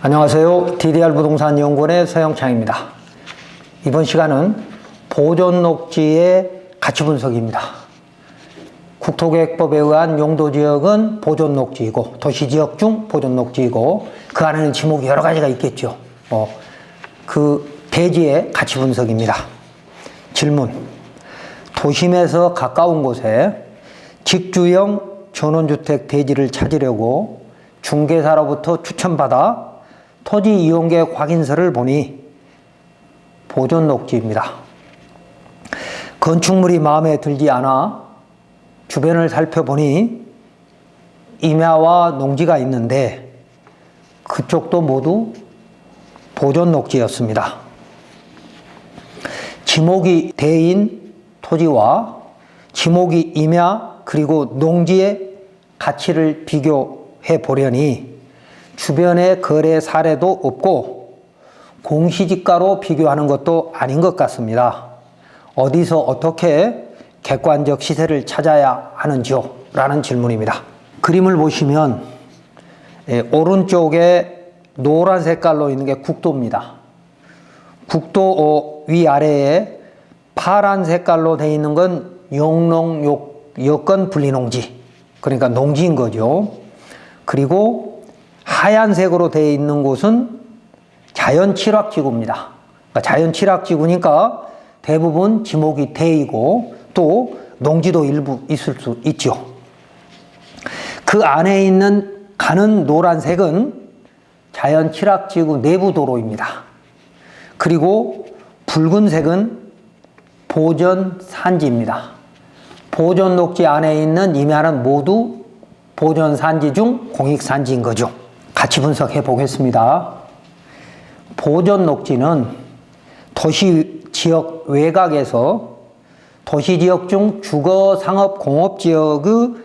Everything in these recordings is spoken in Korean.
안녕하세요. DDR부동산연구원의 서영창입니다. 이번 시간은 보존녹지의 가치 분석입니다. 국토계획법에 의한 용도지역은 보존녹지이고 도시지역 중 보존녹지이고 그 안에는 지목이 여러 가지가 있겠죠. 그 대지의 가치 분석입니다. 질문: 도심에서 가까운 곳에 직주형 전원주택 대지를 찾으려고 중개사로부터 추천받아 토지 이용계획 확인서를 보니 보존녹지입니다. 건축물이 마음에 들지 않아 주변을 살펴보니 임야와 농지가 있는데 그쪽도 모두 보존녹지였습니다. 지목이 대인 토지와 지목이 임야 그리고 농지의 가치를 비교해 보려니 주변의 거래 사례도 없고 공시지가로 비교하는 것도 아닌 것 같습니다. 어디서 어떻게 객관적 시세를 찾아야 하는지요? 라는 질문입니다. 그림을 보시면 오른쪽에 노란 색깔로 있는 게 국도입니다. 국도 위아래에 파란 색깔로 되어 있는 건 영농 여건 분리농지, 그러니까 농지인 거죠. 그리고 하얀색으로 되어 있는 곳은 자연취락지구입니다. 그러니까 자연취락지구니까 대부분 지목이 대이고 또 농지도 일부 있을 수 있죠. 그 안에 있는 가는 노란색은 자연취락지구 내부 도로입니다. 그리고 붉은색은 보존산지입니다. 보존녹지 안에 있는 임야는 모두 보존산지 중 공익산지인 거죠. 같이 분석해 보겠습니다. 보존녹지는 도시지역 외곽에서 도시지역 중 주거, 상업, 공업지역의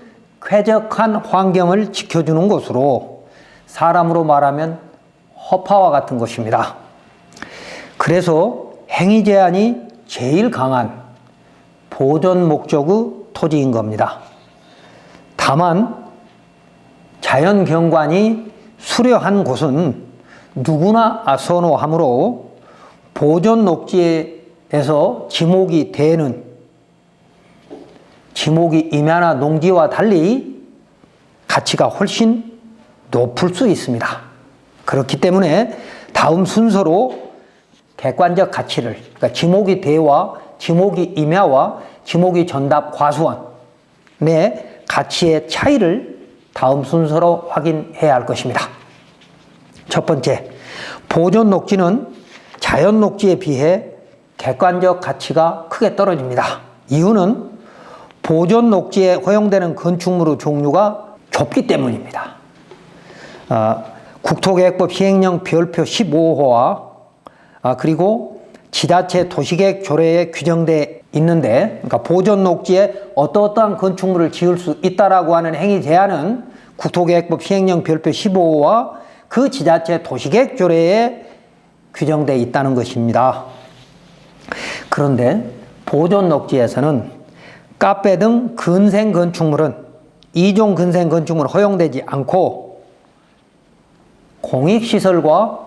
쾌적한 환경을 지켜주는 곳으로 사람으로 말하면 허파와 같은 것입니다. 그래서 행위 제한이 제일 강한 보존 목적의 토지인 겁니다. 다만 자연 경관이 수려한 곳은 누구나 선호하므로 보존 녹지에서 지목이 되는 지목이 임야나 농지와 달리 가치가 훨씬 높을 수 있습니다. 그렇기 때문에 다음 순서로 객관적 가치를, 그러니까 지목이 대와 지목이 임야와 지목이 전답 과수원의 가치의 차이를 다음 순서로 확인해야 할 것입니다. 첫 번째, 보존 녹지는 자연 녹지에 비해 객관적 가치가 크게 떨어집니다. 이유는 보존 녹지에 허용되는 건축물의 종류가 좁기 때문입니다. 국토계획법 시행령 별표 15호와 그리고 지자체 도시계획 조례에 규정되어 있는데, 그러니까 보존 녹지에 어떠한 건축물을 지을 수 있다라고 하는 행위 제한은 국토계획법 시행령 별표 15호와 그 지자체 도시계획 조례에 규정되어 있다는 것입니다. 그런데 보존 녹지에서는 카페 등 근생 건축물은 이종 근생 건축물은 허용되지 않고 공익시설과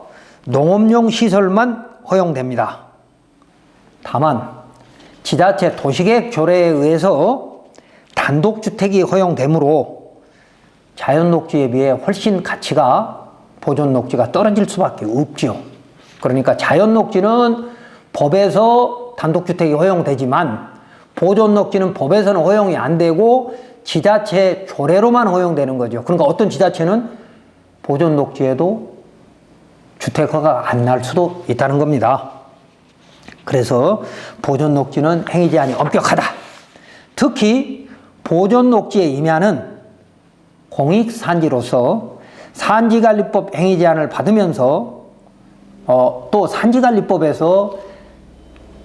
농업용 시설만 허용됩니다. 다만 지자체 도시계획 조례에 의해서 단독주택이 허용되므로 자연녹지에 비해 훨씬 가치가 보존녹지가 떨어질 수밖에 없죠. 그러니까 자연녹지는 법에서 단독주택이 허용되지만 보존녹지는 법에서는 허용이 안 되고 지자체 조례로만 허용되는 거죠. 그러니까 어떤 지자체는 보존녹지에도 주택 허가가 안 날 수도 있다는 겁니다. 그래서 보존녹지는 행위 제한이 엄격하다. 특히 보존녹지의 임야는 공익산지로서 산지관리법 행위 제한을 받으면서 또 산지관리법에서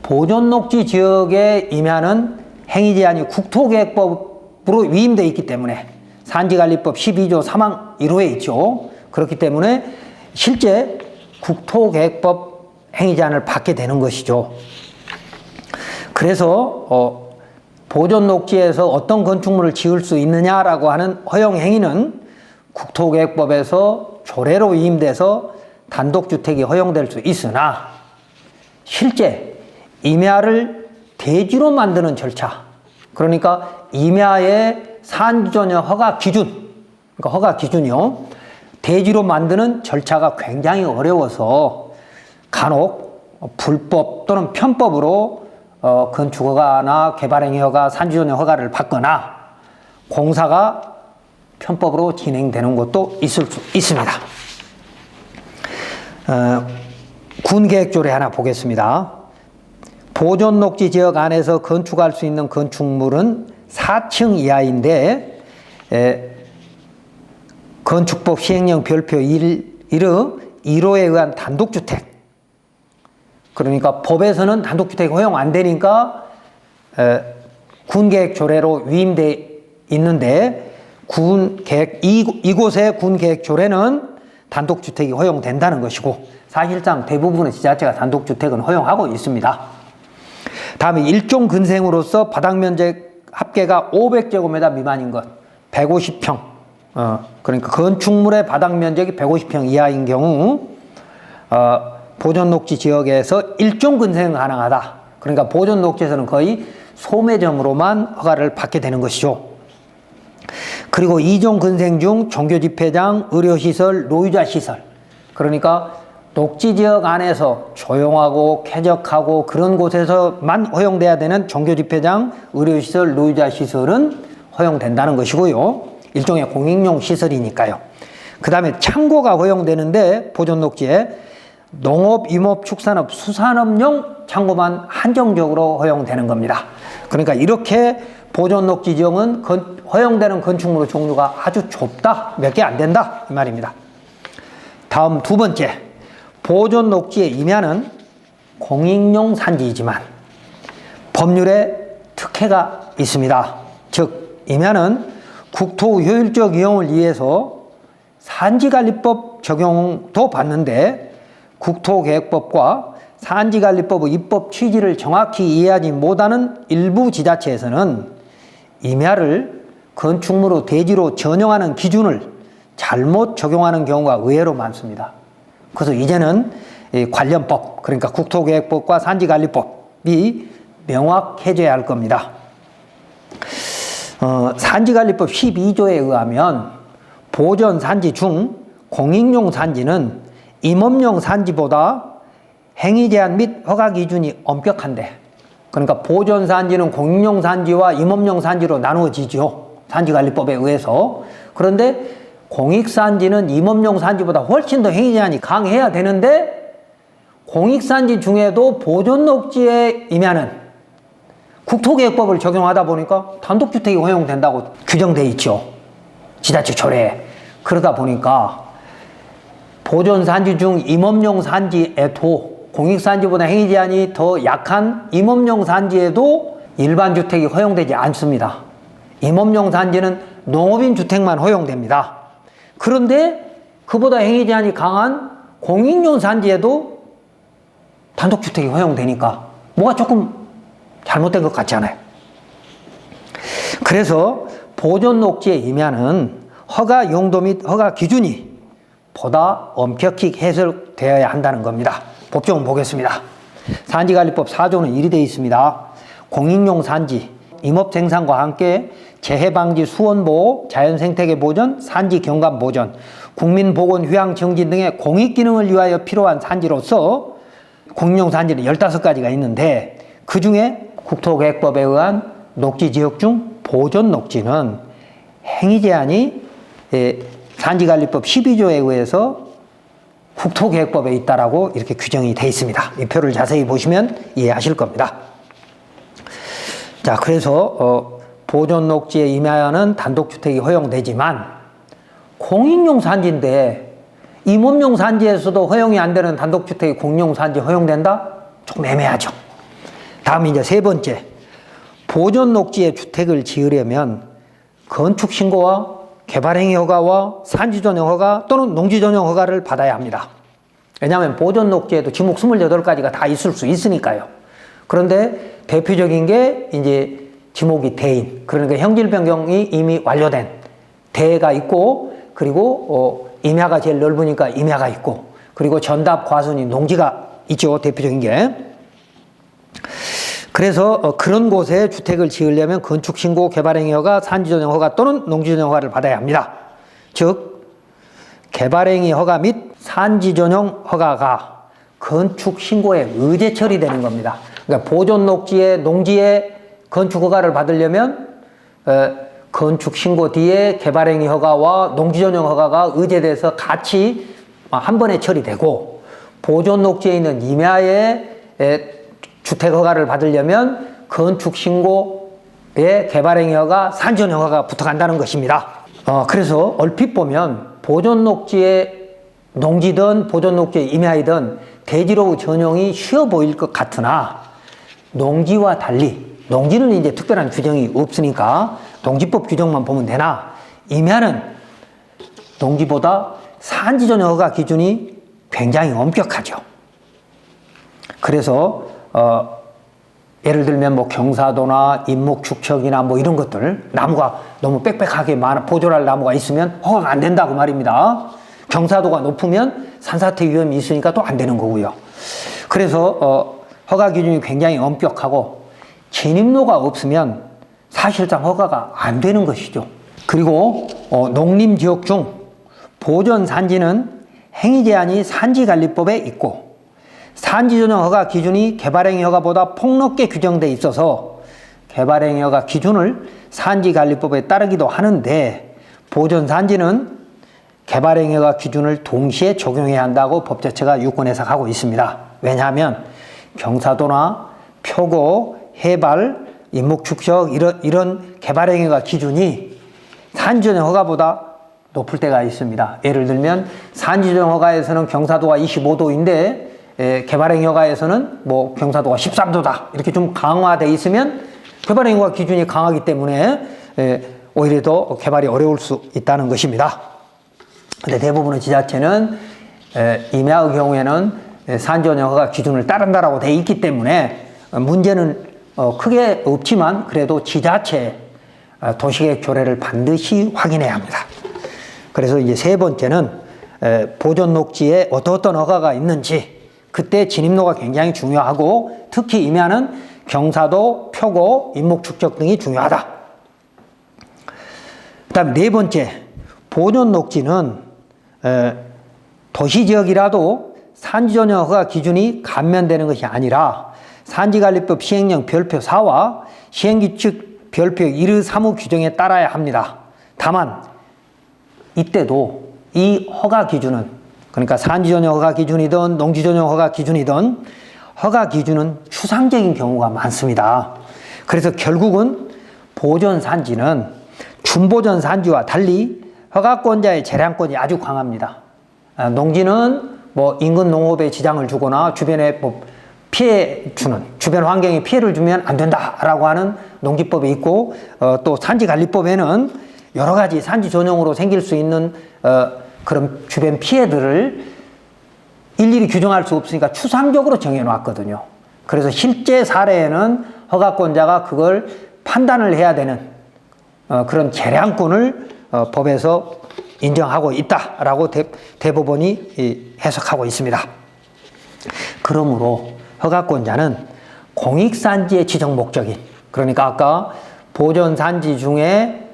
보존녹지 지역의 임야는 행위 제한이 국토계획법으로 위임되어 있기 때문에 산지관리법 12조 3항 1호에 있죠. 그렇기 때문에 실제 국토계획법 행위 제한을 받게 되는 것이죠. 그래서 보존 녹지에서 어떤 건축물을 지을 수 있느냐라고 하는 허용 행위는 국토계획법에서 조례로 위임돼서 단독주택이 허용될 수 있으나 실제 임야를 대지로 만드는 절차, 그러니까 임야의 산지전용 허가 기준, 그러니까 허가 기준이요, 대지로 만드는 절차가 굉장히 어려워서 간혹 불법 또는 편법으로 건축허가나 개발행위허가, 산지전용 허가를 받거나 공사가 편법으로 진행되는 것도 있을 수 있습니다. 군계획조례 하나 보겠습니다. 보존녹지 지역 안에서 건축할 수 있는 건축물은 4층 이하인데 건축법 시행령 별표 1호에 의한 단독주택, 그러니까 법에서는 단독주택이 허용 안 되니까 군계획조례로 위임돼 있는데 이곳의 군계획조례는 단독주택이 허용된다는 것이고 사실상 대부분의 지자체가 단독주택은 허용하고 있습니다. 다음에 일종 근생으로서 바닥면적 합계가 500제곱미터 미만인 것, 150평, 그러니까 건축물의 바닥면적이 150평 이하인 경우 보존녹지 지역에서 일종 근생 가능하다. 그러니까 보존녹지에서는 거의 소매점으로만 허가를 받게 되는 것이죠. 그리고 이종 근생 중 종교집회장, 의료시설, 노유자시설, 그러니까 녹지지역 안에서 조용하고 쾌적하고 그런 곳에서만 허용돼야 되는 종교집회장, 의료시설, 노유자시설은 허용된다는 것이고요. 일종의 공익용 시설이니까요. 그 다음에 창고가 허용되는데 보존녹지에 농업, 임업, 축산업, 수산업용 창고만 한정적으로 허용되는 겁니다. 그러니까 이렇게 보존녹지 지역은 허용되는 건축물 종류가 아주 좁다, 몇 개 안 된다 이 말입니다. 다음 두 번째, 보존녹지의 임야는 공익용 산지이지만 법률에 특혜가 있습니다. 즉 임야는 국토 효율적 이용을 위해서 산지관리법 적용도 받는데 국토계획법과 산지관리법의 입법 취지를 정확히 이해하지 못하는 일부 지자체에서는 임야를 건축물의 대지로 전용하는 기준을 잘못 적용하는 경우가 의외로 많습니다. 그래서 이제는 관련법, 그러니까 국토계획법과 산지관리법이 명확해져야 할 겁니다. 산지관리법 12조에 의하면 보존산지 중 공익용 산지는 임업용 산지보다 행위제한 및 허가 기준이 엄격한데, 그러니까 보존산지는 공익용 산지와 임업용 산지로 나누어지죠. 산지관리법에 의해서. 그런데 공익산지는 임업용 산지보다 훨씬 더 행위제한이 강해야 되는데 공익산지 중에도 보존녹지의 임야는 국토계획법을 적용하다 보니까 단독주택이 허용된다고 규정되어 있죠. 지자체 조례에. 그러다 보니까 보존산지 중 임업용 산지에도 공익산지보다 행위제한이 더 약한 임업용 산지에도 일반 주택이 허용되지 않습니다. 임업용 산지는 농업인 주택만 허용됩니다. 그런데 그보다 행위제한이 강한 공익용 산지에도 단독주택이 허용되니까 뭐가 조금 잘못된 것 같지 않아요? 그래서 보존녹지의 임야는 허가 용도 및 허가 기준이 보다 엄격히 해석되어야 한다는 겁니다. 법조문 보겠습니다. 산지관리법 4조는 이리 되어 있습니다. 공익용 산지, 임업생산과 함께 재해방지, 수원보호, 자연생태계 보전, 산지 경관 보전, 국민보건, 휴양 정진 등의 공익기능을 위하여 필요한 산지로서 공익용 산지는 15가지가 있는데 그 중에 국토계획법에 의한 녹지지역 중 보존녹지는 행위제한이 산지관리법 12조에 의해서 국토계획법에 있다라고 이렇게 규정이 되어 있습니다. 이 표를 자세히 보시면 이해하실 겁니다. 자, 그래서 보존녹지의 임야는 단독주택이 허용되지만 공익용 산지인데 임업용 산지에서도 허용이 안 되는 단독주택이 공익용 산지 허용된다? 조금 애매하죠. 다음 이제 세 번째, 보존녹지에 주택을 지으려면 건축신고와 개발행위 허가와 산지전용 허가 또는 농지전용 허가를 받아야 합니다. 왜냐하면 보존녹지에도 지목 28가지가 다 있을 수 있으니까요. 그런데 대표적인 게 이제 지목이 대인, 그러니까 형질 변경이 이미 완료된 대가 있고, 그리고 임야가 제일 넓으니까 임야가 있고, 그리고 전답, 과순이, 농지가 있죠. 대표적인 게. 그래서 그런 곳에 주택을 지으려면 건축신고, 개발행위 허가, 산지전용 허가 또는 농지전용 허가를 받아야 합니다. 즉 개발행위 허가 및 산지전용 허가가 건축신고에 의제 처리되는 겁니다. 그러니까 보존녹지에 농지에 건축허가를 받으려면 건축신고 뒤에 개발행위 허가와 농지전용 허가가 의제돼서 같이 한 번에 처리되고, 보존녹지에 있는 임야에 주택허가를 받으려면 건축신고에 개발행위 허가, 산지전용 허가가 붙어간다는 것입니다. 그래서 얼핏 보면 보존녹지에 농지든 보존녹지에 임야이든 대지로 전용이 쉬워 보일 것 같으나, 농지와 달리, 농지는 이제 특별한 규정이 없으니까 농지법 규정만 보면 되나, 임야는 농지보다 산지전용 허가 기준이 굉장히 엄격하죠. 그래서 예를 들면 뭐 경사도나 인목축척이나 뭐 이런 것들, 나무가 너무 빽빽하게 보존할 나무가 있으면 허가가 안 된다고 말입니다. 경사도가 높으면 산사태 위험이 있으니까 또 안 되는 거고요. 그래서 허가 기준이 굉장히 엄격하고, 진입로가 없으면 사실상 허가가 안 되는 것이죠. 그리고 농림지역 중 보존산지는 행위제한이 산지관리법에 있고, 산지전용 허가 기준이 개발행위 허가보다 폭넓게 규정되어 있어서 개발행위 허가 기준을 산지관리법에 따르기도 하는데, 보존산지는 개발행위 허가 기준을 동시에 적용해야 한다고 법 자체가 유권 해석하고 있습니다. 왜냐하면 경사도나 표고, 해발, 인목축척 이런 개발행위 허가 기준이 산지전용 허가보다 높을 때가 있습니다. 예를 들면 산지전용 허가에서는 경사도가 25도인데 개발행위 허가에서는 뭐 경사도가 13도다 이렇게 좀 강화되어 있으면 개발행위 허가 기준이 강하기 때문에 오히려 더 개발이 어려울 수 있다는 것입니다. 근데 대부분의 지자체는 임야의 경우에는 산지전용 허가 기준을 따른다라고 되어 있기 때문에 문제는 크게 없지만, 그래도 지자체 도시계획 조례를 반드시 확인해야 합니다. 그래서 이제 세 번째는 보존 녹지에 어떤 허가가 있는지, 그때 진입로가 굉장히 중요하고, 특히 임야는 경사도, 표고, 인목축척 등이 중요하다. 그 다음 네 번째, 보존 녹지는 도시지역이라도 산지전용 허가 기준이 감면되는 것이 아니라 산지관리법 시행령 별표 4와 시행규칙 별표 1의 3의 규정에 따라야 합니다. 다만 이때도 이 허가 기준은, 그러니까 산지전용 허가 기준이든 농지전용 허가 기준이든 허가 기준은 추상적인 경우가 많습니다. 그래서 결국은 보존산지는 준보존산지와 달리 허가권자의 재량권이 아주 강합니다. 농지는 뭐 인근 농업에 지장을 주거나 주변에 뭐 피해 주는, 주변 환경에 피해를 주면 안 된다라고 하는 농지법이 있고, 또 산지관리법에는 여러 가지 산지 전용으로 생길 수 있는 그런 주변 피해들을 일일이 규정할 수 없으니까 추상적으로 정해놨거든요. 그래서 실제 사례에는 허가권자가 그걸 판단을 해야 되는 그런 재량권을 법에서 인정하고 있다라고 대법원이 해석하고 있습니다. 그러므로 허가권자는 공익산지의 지정 목적인, 그러니까 아까 보존산지 중에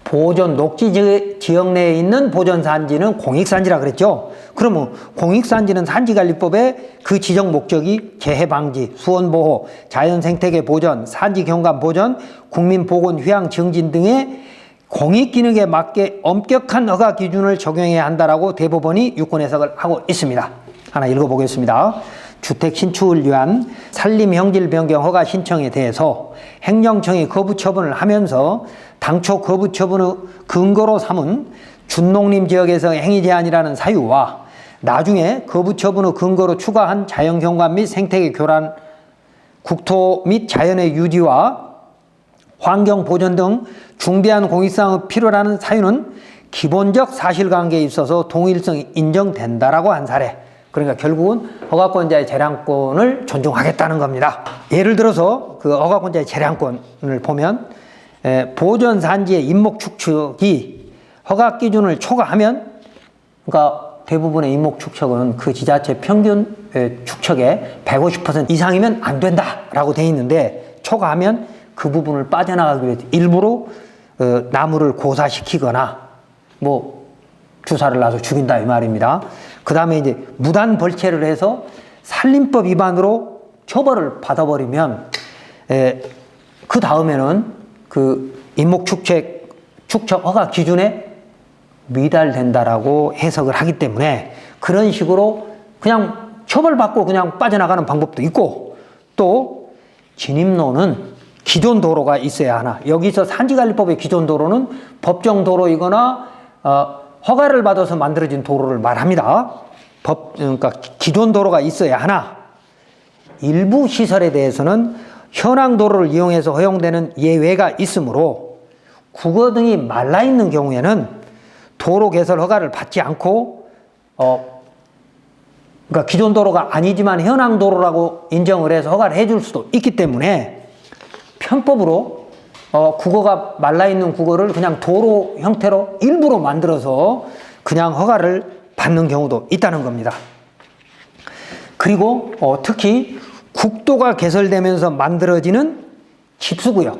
보존 녹지 지역 내에 있는 보존산지는 공익산지라 그랬죠. 그러면 공익산지는 산지관리법에 그 지정 목적이 재해방지, 수원보호, 자연생태계 보전, 산지경관 보전, 국민보건 휴양 증진 등의 공익기능에 맞게 엄격한 허가 기준을 적용해야 한다라고 대법원이 유권 해석을 하고 있습니다. 하나 읽어보겠습니다. 주택 신축을 위한 산림 형질 변경 허가 신청에 대해서 행정청이 거부 처분을 하면서 당초 거부 처분의 근거로 삼은 준농림 지역에서 행위 제한이라는 사유와 나중에 거부 처분의 근거로 추가한 자연경관 및 생태계 교란, 국토 및 자연의 유지와 환경 보존 등 중대한 공익사항의 필요라는 사유는 기본적 사실관계에 있어서 동일성이 인정된다라고 한 사례. 그러니까 결국은 허가권자의 재량권을 존중하겠다는 겁니다. 예를 들어서 그 허가권자의 재량권을 보면 보존산지의 인목축척이 허가 기준을 초과하면, 그러니까 대부분의 임목축척은 그 지자체 평균 축척의 150% 이상이면 안 된다라고 돼 있는데, 초과하면 그 부분을 빠져나가기 위해서 일부러 나무를 고사시키거나 뭐 주사를 놔서 죽인다 이 말입니다. 그 다음에 이제 무단 벌채를 해서 산림법 위반으로 처벌을 받아버리면 그 다음에는 그 임목축척 허가 기준에 미달된다라고 해석을 하기 때문에, 그런 식으로 그냥 처벌받고 그냥 빠져나가는 방법도 있고, 또 진입로는 기존 도로가 있어야 하나, 여기서 산지관리법의 기존 도로는 법정 도로이거나 허가를 받아서 만들어진 도로를 말합니다. 그러니까 기존 도로가 있어야 하나, 일부 시설에 대해서는 현황 도로를 이용해서 허용되는 예외가 있으므로 국어 등이 말라 있는 경우에는 도로 개설 허가를 받지 않고 그러니까 기존 도로가 아니지만 현황 도로라고 인정을 해서 허가를 해줄 수도 있기 때문에, 편법으로 국어가 말라 있는 국어를 그냥 도로 형태로 일부러 만들어서 그냥 허가를 받는 경우도 있다는 겁니다. 그리고 특히 국도가 개설되면서 만들어지는 집수구역,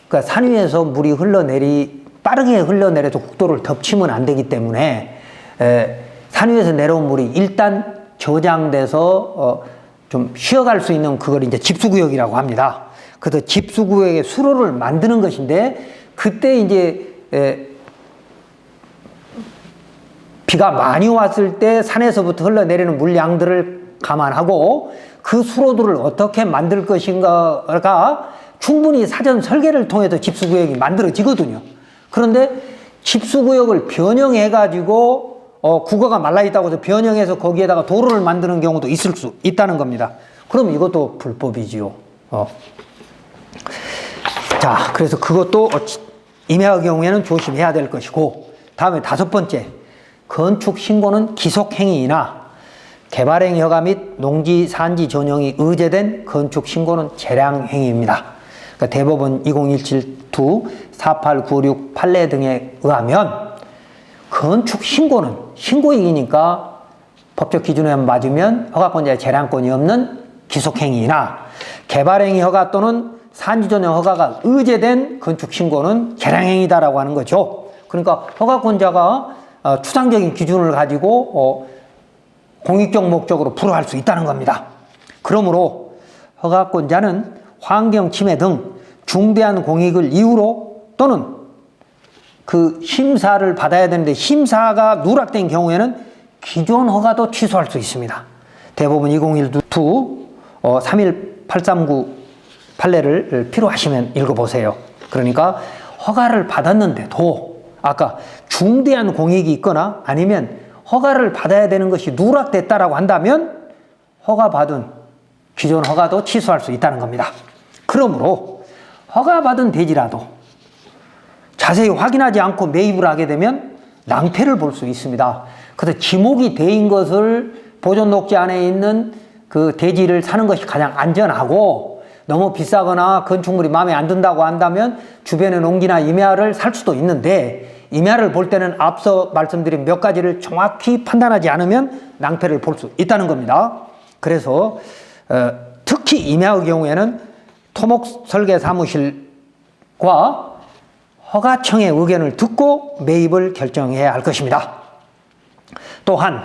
그러니까 산 위에서 물이 빠르게 흘러내려도 국도를 덮치면 안 되기 때문에 산 위에서 내려온 물이 일단 저장돼서 좀 쉬어갈 수 있는 그걸 이제 집수구역이라고 합니다. 그래서 집수구역의 수로를 만드는 것인데, 그때 이제 비가 많이 왔을 때 산에서부터 흘러내리는 물량들을 감안하고 그 수로들을 어떻게 만들 것인가가 충분히 사전 설계를 통해서 집수구역이 만들어지거든요. 그런데 집수구역을 변형해가지고 국어가 말라있다고 해서 변형해서 거기에다가 도로를 만드는 경우도 있을 수 있다는 겁니다. 그럼 이것도 불법이지요. 자, 그래서 그것도 임야의 경우에는 조심해야 될 것이고, 다음에 5번째, 건축 신고는 기속행위이나 개발행위 허가 및 농지 산지 전용이 의제된 건축 신고는 재량행위입니다. 그러니까 대법원 2017-2, 4896 판례 등에 의하면 건축 신고는 신고이기니까 법적 기준에 맞으면 허가권자의 재량권이 없는 기속행위이나, 개발행위 허가 또는 산지 전용 허가가 의제된 건축 신고는 재량행위다라고 하는 거죠. 그러니까 허가권자가 추상적인 기준을 가지고 공익적 목적으로 불허할 수 있다는 겁니다. 그러므로 허가권자는 환경 침해 등 중대한 공익을 이유로 또는 그 심사를 받아야 되는데 심사가 누락된 경우에는 기존 허가도 취소할 수 있습니다. 대법원 2012 31839 판례를 필요하시면 읽어보세요. 그러니까 허가를 받았는데도 아까 중대한 공익이 있거나 아니면 허가를 받아야 되는 것이 누락됐다라고 한다면 허가받은 기존 허가도 취소할 수 있다는 겁니다. 그러므로 허가받은 대지라도 자세히 확인하지 않고 매입을 하게 되면 낭패를 볼 수 있습니다. 그래서 지목이 돼인 것을 보존 녹지 안에 있는 그 대지를 사는 것이 가장 안전하고, 너무 비싸거나 건축물이 마음에 안 든다고 한다면 주변의 농지나 임야를 살 수도 있는데, 임야를 볼 때는 앞서 말씀드린 몇 가지를 정확히 판단하지 않으면 낭패를 볼 수 있다는 겁니다. 그래서 특히 임야의 경우에는 토목설계사무실과 허가청의 의견을 듣고 매입을 결정해야 할 것입니다. 또한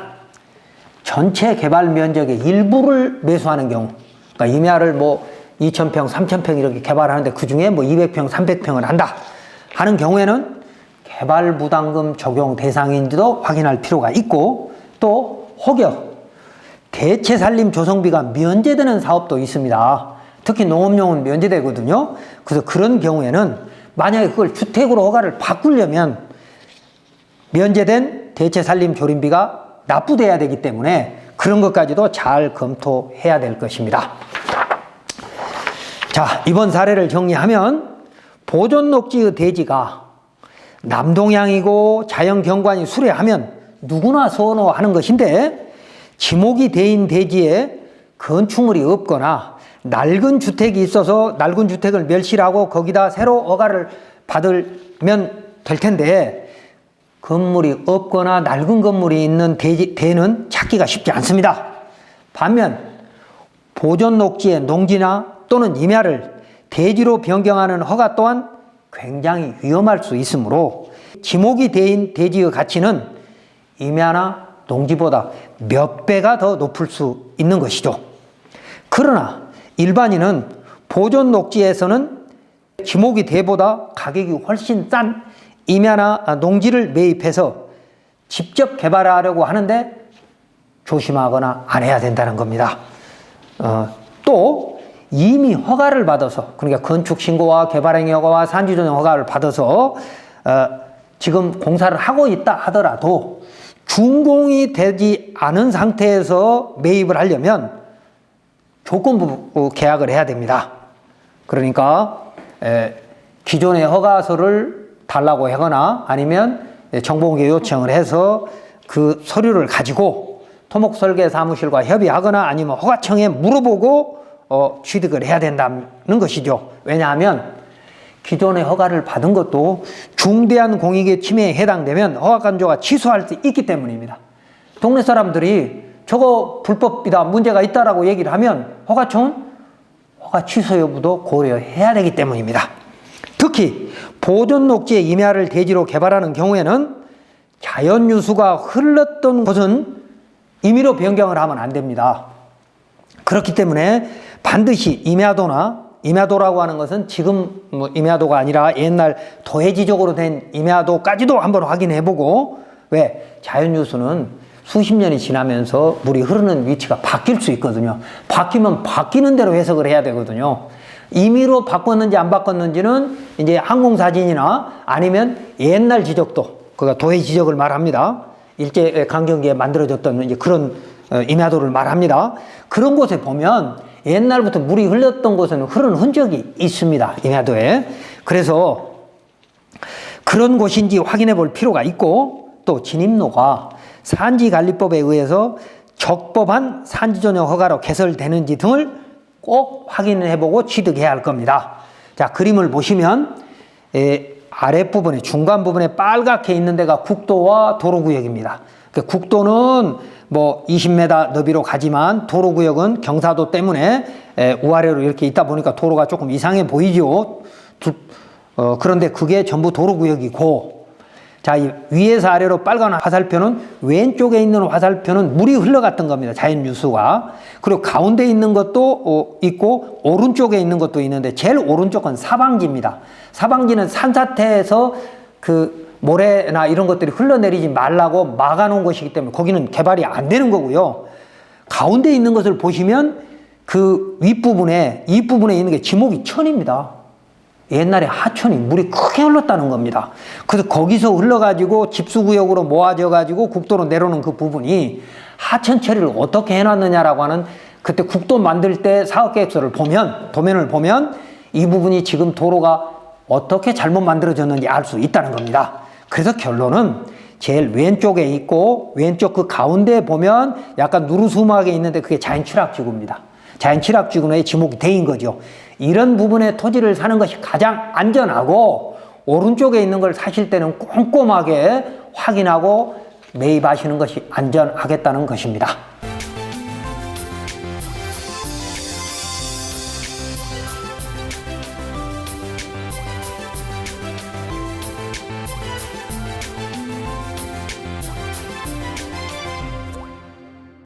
전체 개발 면적의 일부를 매수하는 경우, 그러니까 임야를 뭐 2,000평, 3,000평 이렇게 개발하는데 그 중에 뭐 200평, 300평을 한다 하는 경우에는 개발부담금 적용 대상인지도 확인할 필요가 있고, 또 혹여 대체산림 조성비가 면제되는 사업도 있습니다. 특히 농업용은 면제되거든요. 그래서 그런 경우에는 만약에 그걸 주택으로 허가를 바꾸려면 면제된 대체산림 조림비가 납부돼야 되기 때문에 그런 것까지도 잘 검토해야 될 것입니다. 자, 이번 사례를 정리하면 보존녹지의 대지가 남동향이고 자연경관이 수려하면 누구나 선호하는 것인데, 지목이 돼인 대지에 건축물이 없거나 낡은 주택이 있어서 낡은 주택을 멸실하고 거기다 새로 허가를 받으면 될 텐데, 건물이 없거나 낡은 건물이 있는 대는 찾기가 쉽지 않습니다. 반면 보존 녹지의 농지나 또는 임야를 대지로 변경하는 허가 또한 굉장히 위험할 수 있으므로 지목이 대인 대지의 가치는 임야나 농지보다 몇 배가 더 높을 수 있는 것이죠. 그러나 일반인은 보존 녹지에서는 지목이 대보다 가격이 훨씬 싼 임야나 농지를 매입해서 직접 개발하려고 하는데 조심하거나 안 해야 된다는 겁니다. 또 이미 허가를 받아서, 그러니까 건축신고와 개발행위 허가와 산지조정 허가를 받아서 지금 공사를 하고 있다 하더라도 준공이 되지 않은 상태에서 매입을 하려면 조건부 계약을 해야 됩니다. 그러니까 기존의 허가서를 달라고 하거나 아니면 정보공개 요청을 해서 그 서류를 가지고 토목설계사무실과 협의하거나 아니면 허가청에 물어보고 취득을 해야 된다는 것이죠. 왜냐하면 기존의 허가를 받은 것도 중대한 공익의 침해에 해당되면 허가간조가 취소할 수 있기 때문입니다. 동네 사람들이 저거 불법이다, 문제가 있다라고 얘기를 하면 허가청은 허가 취소 여부도 고려해야 되기 때문입니다. 특히 보존 녹지의 임야를 대지로 개발하는 경우에는 자연유수가 흘렀던 곳은 임의로 변경을 하면 안 됩니다. 그렇기 때문에 반드시 임야도라고 하는 것은 지금 임야도가 아니라 옛날 도해지적으로 된 임야도까지도 한번 확인해보고, 왜? 자연유수는 수십 년이 지나면서 물이 흐르는 위치가 바뀔 수 있거든요. 바뀌면 바뀌는 대로 해석을 해야 되거든요. 임의로 바꿨는지 안 바꿨는지는 이제 항공사진이나 아니면 옛날 지적도, 그가 도해 지적을 말합니다. 일제 강점기에 만들어졌던 이제 그런 임야도를 말합니다. 그런 곳에 보면 옛날부터 물이 흘렀던 곳에는 흐른 흔적이 있습니다. 임야도에. 그래서 그런 곳인지 확인해 볼 필요가 있고, 또 진입로가 산지관리법에 의해서 적법한 산지조정 허가로 개설되는지 등을 꼭 확인해보고 취득해야 할 겁니다. 자, 그림을 보시면 아랫부분에, 중간 부분에 빨갛게 있는 데가 국도와 도로구역입니다. 국도는 뭐 20m 너비로 가지만 도로구역은 경사도 때문에 우아래로 이렇게 있다 보니까 도로가 조금 이상해 보이죠. 그런데 그게 전부 도로구역이고, 자, 이 위에서 아래로 빨간 화살표는 왼쪽에 있는 화살표는 물이 흘러갔던 겁니다. 자연유수가. 그리고 가운데 있는 것도 있고 오른쪽에 있는 것도 있는데 제일 오른쪽은 사방지입니다. 사방지는 산사태에서 그 모래나 이런 것들이 흘러내리지 말라고 막아놓은 것이기 때문에 거기는 개발이 안 되는 거고요. 가운데 있는 것을 보시면 그 윗부분에, 이 부분에 있는 게 지목이 천입니다. 옛날에 하천이 물이 크게 흘렀다는 겁니다. 그래서 거기서 흘러가지고 집수구역으로 모아져가지고 국도로 내려오는 그 부분이 하천 처리를 어떻게 해놨느냐라고 하는, 그때 국도 만들 때 사업계획서를 보면, 도면을 보면 이 부분이 지금 도로가 어떻게 잘못 만들어졌는지 알 수 있다는 겁니다. 그래서 결론은 제일 왼쪽에 있고 왼쪽 그 가운데에 보면 약간 누르스름하게 있는데 그게 자연취락지구입니다. 자연취락지구의 지목이 대인 거죠. 이런 부분에 토지를 사는 것이 가장 안전하고, 오른쪽에 있는 걸 사실 때는 꼼꼼하게 확인하고 매입하시는 것이 안전하겠다는 것입니다.